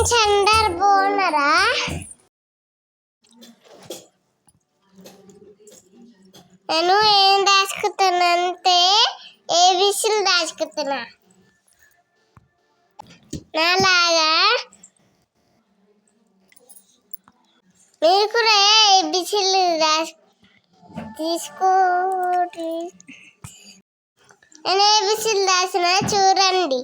Friends అందరు బాగున్నారా? నేను ఏం దాచుకుంటున్నా అంటే ఏబిసిలు దాచుకుంటున్నా. నాలాగా మీరు కూడా ఏబిసిలు తీసుకోండి. నేను ఏబిసిలు దాచిన చూడండి.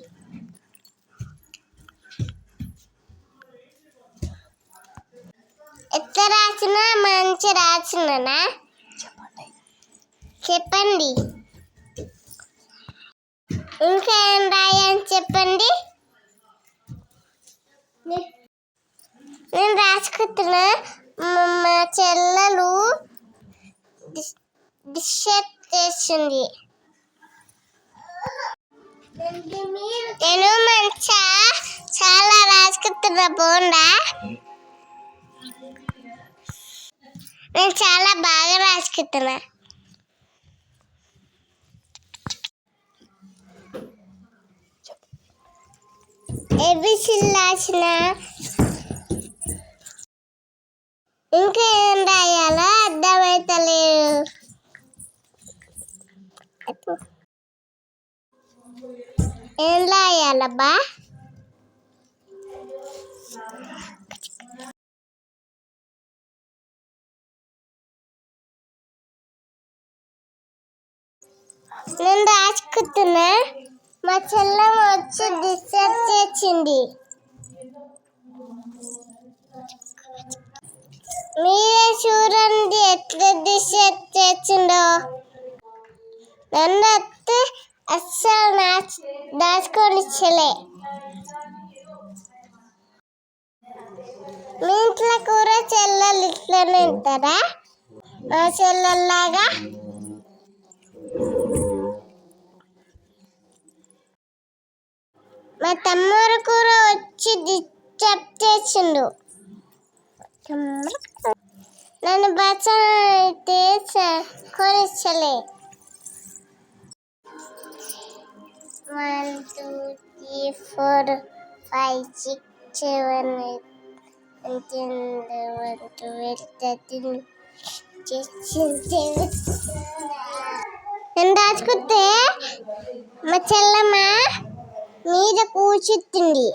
ఎట్లా రాసినా మంచి రాసినా చెప్పండి. ఇంకేం రాయని చెప్పండి. నేను రాసుకుంటున్నా. మా చెల్లెలు డిస్టర్బ్ చేస్తుంది. నేను చాలా రాసుకుంటున్నా. బాగుందా? నేను చాలా బాగా రాసుకుంటున్నా. ఏబిసిలు రాసిన ఇంకేం రాయాలో అర్థమవుతలేదు. ఏం రాయాలబ్బా? నేను రాసుకుంటున్నా. మా చెల్లె వచ్చి డిస్టర్బ్ చేసింది. మీరే చూడండి ఎట్లా డిస్టర్బ్ చేసిందో. నన్ను వస్తే అస్సలు దాచుకోనిచ్చలే. మీ ఇంట్లో కూడా చెల్లెలు ఇట్లనే ఉంటారా? మా చెల్లెల్లాగా మా తమ్ముడు కూడా వచ్చి డిస్టర్బ్ చేసిండు. నన్ను బచ్చ అయితే కొనిచ్చలే. 1 2 3 4 5 6 7 8 9 11 12 13 నేను దాచుకుంటే మా చెల్లమ్మ మీద కూర్చుంటుంది.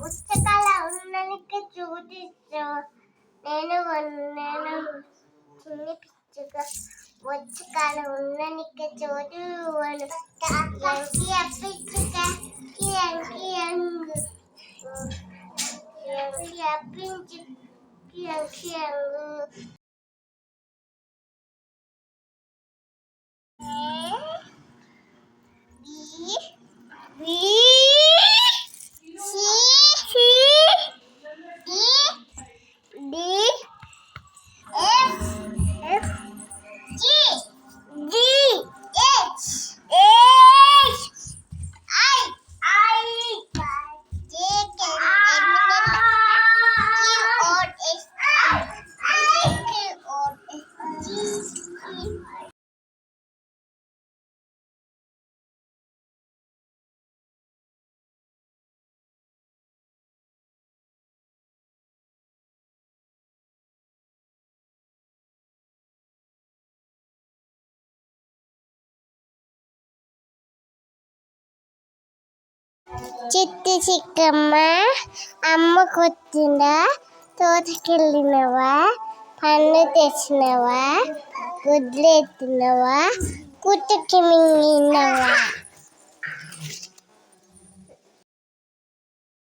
పుస్తకాల ఉన్ననికి చూపిస్తూ నేను చిన్ని పిచ్చుక పుస్తకాల ఉన్ననిక చదువును పిచ్చుక కియంగు చిట్టి చిక్కమ్మ అమ్మ కొట్టిందా? తోటకెళ్ళినవా? పండు తెచ్చినవా? గుడ్లు ఎత్తినవా? కుట్టుకి మింగినవా?